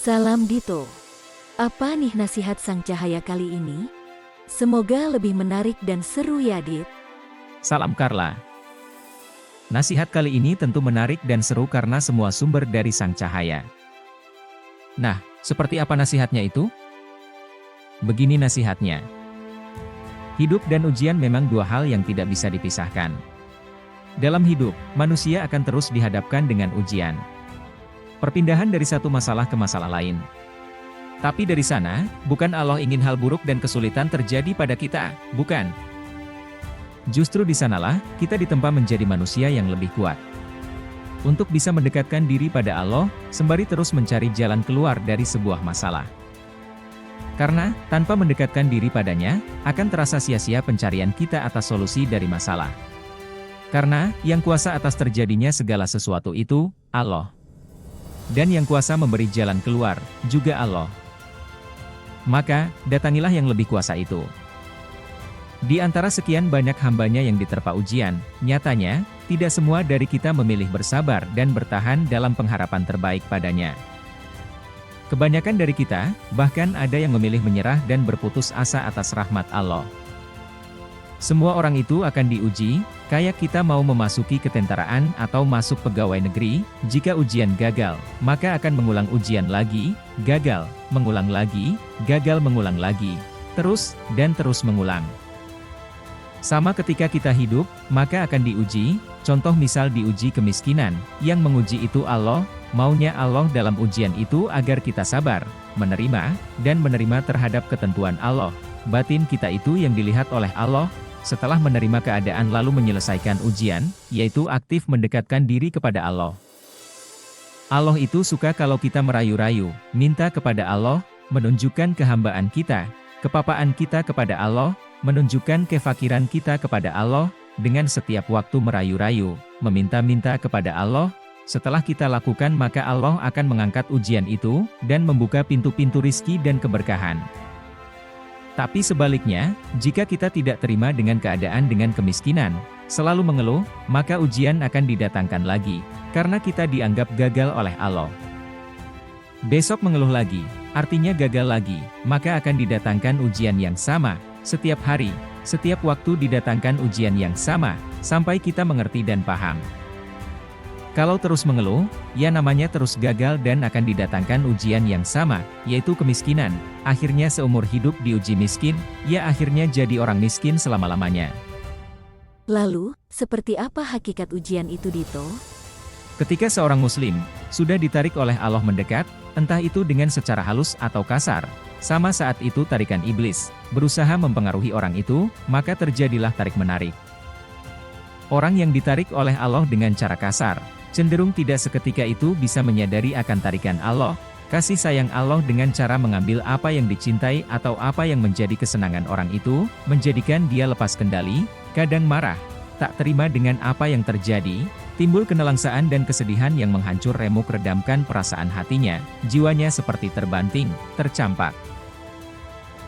Salam Dito. Apa nih nasihat Sang Cahaya kali ini? Semoga lebih menarik dan seru ya, Dit. Salam Carla. Nasihat kali ini tentu menarik dan seru karena semua sumber dari Sang Cahaya. Nah, seperti apa nasihatnya itu? Begini nasihatnya. Hidup dan ujian memang dua hal yang tidak bisa dipisahkan. Dalam hidup, manusia akan terus dihadapkan dengan ujian. Perpindahan dari satu masalah ke masalah lain. Tapi dari sana, bukan Allah ingin hal buruk dan kesulitan terjadi pada kita, bukan. Justru di sanalah, kita ditempa menjadi manusia yang lebih kuat. Untuk bisa mendekatkan diri pada Allah, sembari terus mencari jalan keluar dari sebuah masalah. Karena, tanpa mendekatkan diri padanya, akan terasa sia-sia pencarian kita atas solusi dari masalah. Karena, yang kuasa atas terjadinya segala sesuatu itu, Allah. Dan yang kuasa memberi jalan keluar, juga Allah. Maka, datangilah yang lebih kuasa itu. Di antara sekian banyak hambanya yang diterpa ujian, nyatanya, tidak semua dari kita memilih bersabar dan bertahan dalam pengharapan terbaik padanya. Kebanyakan dari kita, bahkan ada yang memilih menyerah dan berputus asa atas rahmat Allah. Semua orang itu akan diuji, kayak kita mau memasuki ketentaraan atau masuk pegawai negeri. Jika ujian gagal, maka akan mengulang ujian lagi, gagal, mengulang lagi, gagal mengulang lagi, terus, dan terus mengulang. Sama ketika kita hidup, maka akan diuji, contoh misal diuji kemiskinan, yang menguji itu Allah, maunya Allah dalam ujian itu agar kita sabar, menerima, dan menerima terhadap ketentuan Allah. Batin kita itu yang dilihat oleh Allah, setelah menerima keadaan lalu menyelesaikan ujian, yaitu aktif mendekatkan diri kepada Allah. Allah itu suka kalau kita merayu-rayu, minta kepada Allah, menunjukkan kehambaan kita, kepapaan kita kepada Allah, menunjukkan kefakiran kita kepada Allah, dengan setiap waktu merayu-rayu, meminta-minta kepada Allah. Setelah kita lakukan maka Allah akan mengangkat ujian itu, dan membuka pintu-pintu rizki dan keberkahan. Tapi sebaliknya, jika kita tidak terima dengan keadaan dengan kemiskinan, selalu mengeluh, maka ujian akan didatangkan lagi, karena kita dianggap gagal oleh Allah. Besok mengeluh lagi, artinya gagal lagi, maka akan didatangkan ujian yang sama, setiap hari, setiap waktu didatangkan ujian yang sama, sampai kita mengerti dan paham. Kalau terus mengeluh, ya namanya terus gagal dan akan didatangkan ujian yang sama, yaitu kemiskinan. Akhirnya seumur hidup diuji miskin, ya akhirnya jadi orang miskin selama-lamanya. Lalu, seperti apa hakikat ujian itu, Dito? Ketika seorang muslim sudah ditarik oleh Allah mendekat, entah itu dengan secara halus atau kasar, sama saat itu tarikan iblis berusaha mempengaruhi orang itu, maka terjadilah tarik-menarik. Orang yang ditarik oleh Allah dengan cara kasar, cenderung tidak seketika itu bisa menyadari akan tarikan Allah, kasih sayang Allah dengan cara mengambil apa yang dicintai atau apa yang menjadi kesenangan orang itu, menjadikan dia lepas kendali, kadang marah, tak terima dengan apa yang terjadi, timbul kenelangsaan dan kesedihan yang menghancur remuk redamkan perasaan hatinya, jiwanya seperti terbanting, tercampak.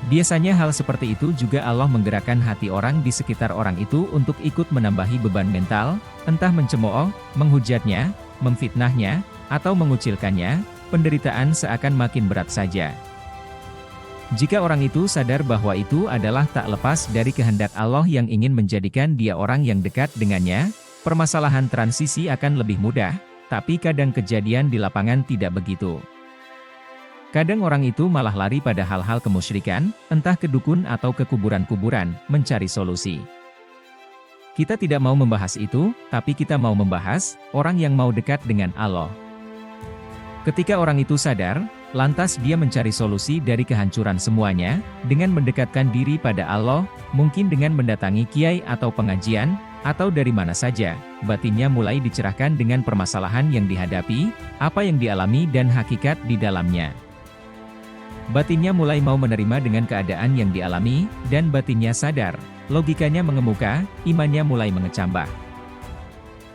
Biasanya hal seperti itu juga Allah menggerakkan hati orang di sekitar orang itu untuk ikut menambahi beban mental, entah mencemooh, menghujatnya, memfitnahnya, atau mengucilkannya, penderitaan seakan makin berat saja. Jika orang itu sadar bahwa itu adalah tak lepas dari kehendak Allah yang ingin menjadikan dia orang yang dekat dengannya, permasalahan transisi akan lebih mudah, tapi kadang kejadian di lapangan tidak begitu. Kadang orang itu malah lari pada hal-hal kemusyrikan, entah ke dukun atau ke kuburan-kuburan, mencari solusi. Kita tidak mau membahas itu, tapi kita mau membahas orang yang mau dekat dengan Allah. Ketika orang itu sadar, lantas dia mencari solusi dari kehancuran semuanya, dengan mendekatkan diri pada Allah, mungkin dengan mendatangi kiai atau pengajian, atau dari mana saja, batinnya mulai dicerahkan dengan permasalahan yang dihadapi, apa yang dialami dan hakikat di dalamnya. Batinnya mulai mau menerima dengan keadaan yang dialami, dan batinnya sadar, logikanya mengemuka, imannya mulai mengecambah.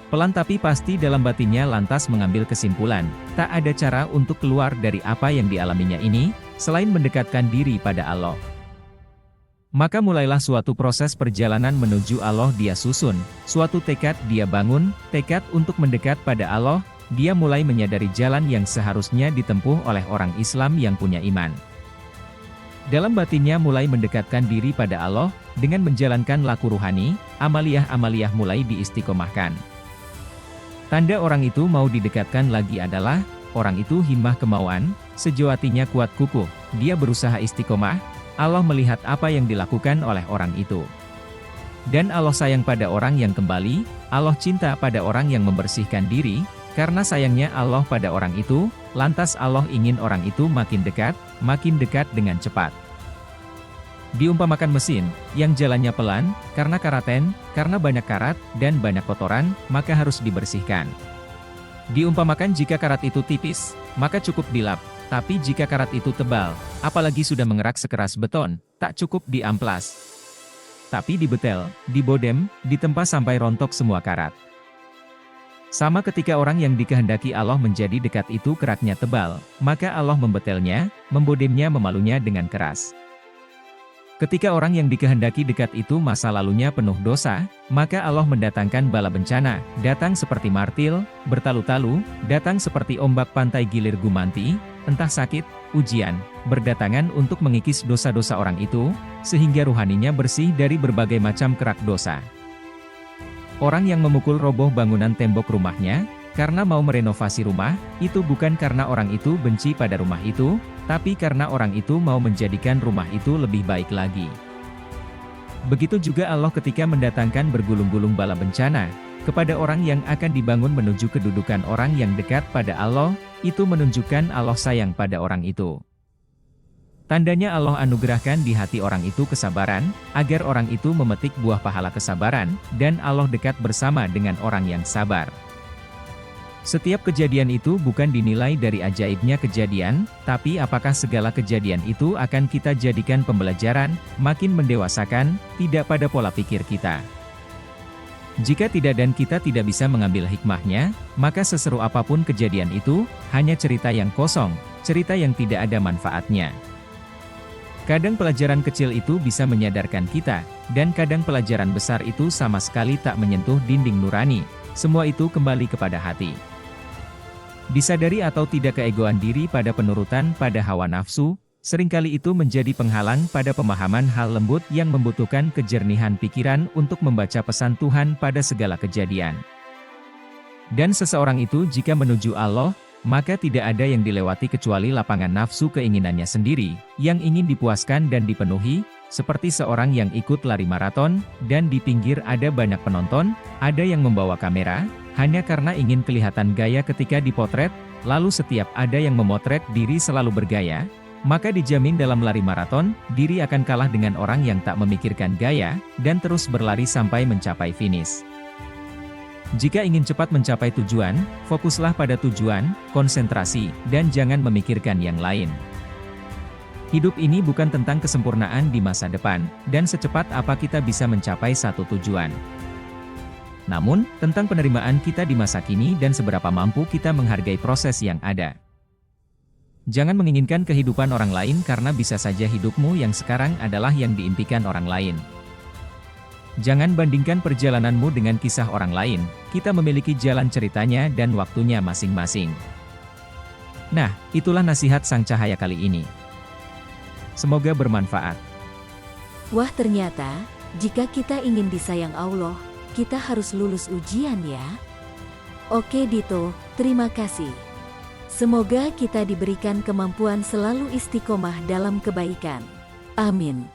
Pelan tapi pasti dalam batinnya lantas mengambil kesimpulan, tak ada cara untuk keluar dari apa yang dialaminya ini, selain mendekatkan diri pada Allah. Maka mulailah suatu proses perjalanan menuju Allah dia susun, suatu tekad dia bangun, tekad untuk mendekat pada Allah, dia mulai menyadari jalan yang seharusnya ditempuh oleh orang Islam yang punya iman. Dalam batinnya mulai mendekatkan diri pada Allah, dengan menjalankan laku ruhani, amaliyah-amaliyah mulai diistiqomahkan. Tanda orang itu mau didekatkan lagi adalah, orang itu himmah kemauan, sejawatinya kuat kukuh, dia berusaha istiqomah, Allah melihat apa yang dilakukan oleh orang itu. Dan Allah sayang pada orang yang kembali, Allah cinta pada orang yang membersihkan diri, karena sayangnya Allah pada orang itu, lantas Allah ingin orang itu makin dekat dengan cepat. Diumpamakan mesin, yang jalannya pelan, karena karaten, karena banyak karat, dan banyak kotoran, maka harus dibersihkan. Diumpamakan jika karat itu tipis, maka cukup dilap, tapi jika karat itu tebal, apalagi sudah mengerak sekeras beton, tak cukup diamplas. Tapi dibetel, dibodem, ditempa sampai rontok semua karat. Sama ketika orang yang dikehendaki Allah menjadi dekat itu keraknya tebal, maka Allah membetelnya, membodemnya memalunya dengan keras. Ketika orang yang dikehendaki dekat itu masa lalunya penuh dosa, maka Allah mendatangkan bala bencana, datang seperti martil, bertalu-talu, datang seperti ombak pantai gilir gumanti, entah sakit, ujian, berdatangan untuk mengikis dosa-dosa orang itu, sehingga ruhaninya bersih dari berbagai macam kerak dosa. Orang yang memukul roboh bangunan tembok rumahnya, karena mau merenovasi rumah, itu bukan karena orang itu benci pada rumah itu, tapi karena orang itu mau menjadikan rumah itu lebih baik lagi. Begitu juga Allah ketika mendatangkan bergulung-gulung bala bencana, kepada orang yang akan dibangun menuju kedudukan orang yang dekat pada Allah, itu menunjukkan Allah sayang pada orang itu. Tandanya Allah anugerahkan di hati orang itu kesabaran, agar orang itu memetik buah pahala kesabaran, dan Allah dekat bersama dengan orang yang sabar. Setiap kejadian itu bukan dinilai dari ajaibnya kejadian, tapi apakah segala kejadian itu akan kita jadikan pembelajaran, makin mendewasakan, tidak pada pola pikir kita. Jika tidak dan kita tidak bisa mengambil hikmahnya, maka seseru apapun kejadian itu, hanya cerita yang kosong, cerita yang tidak ada manfaatnya. Kadang pelajaran kecil itu bisa menyadarkan kita, dan kadang pelajaran besar itu sama sekali tak menyentuh dinding nurani, semua itu kembali kepada hati. Disadari atau tidak keegoan diri pada penurutan pada hawa nafsu, seringkali itu menjadi penghalang pada pemahaman hal lembut yang membutuhkan kejernihan pikiran untuk membaca pesan Tuhan pada segala kejadian. Dan seseorang itu jika menuju Allah, maka tidak ada yang dilewati kecuali lapangan nafsu keinginannya sendiri, yang ingin dipuaskan dan dipenuhi, seperti seorang yang ikut lari maraton, dan di pinggir ada banyak penonton, ada yang membawa kamera, hanya karena ingin kelihatan gaya ketika dipotret, lalu setiap ada yang memotret diri selalu bergaya, maka dijamin dalam lari maraton, diri akan kalah dengan orang yang tak memikirkan gaya, dan terus berlari sampai mencapai finish. Jika ingin cepat mencapai tujuan, fokuslah pada tujuan, konsentrasi, dan jangan memikirkan yang lain. Hidup ini bukan tentang kesempurnaan di masa depan, dan secepat apa kita bisa mencapai satu tujuan. Namun, tentang penerimaan kita di masa kini dan seberapa mampu kita menghargai proses yang ada. Jangan menginginkan kehidupan orang lain karena bisa saja hidupmu yang sekarang adalah yang diimpikan orang lain. Jangan bandingkan perjalananmu dengan kisah orang lain, kita memiliki jalan ceritanya dan waktunya masing-masing. Nah, itulah nasihat Sang Cahaya kali ini. Semoga bermanfaat. Wah, ternyata, jika kita ingin disayang Allah, kita harus lulus ujian ya. Oke Dito, terima kasih. Semoga kita diberikan kemampuan selalu istiqomah dalam kebaikan. Amin.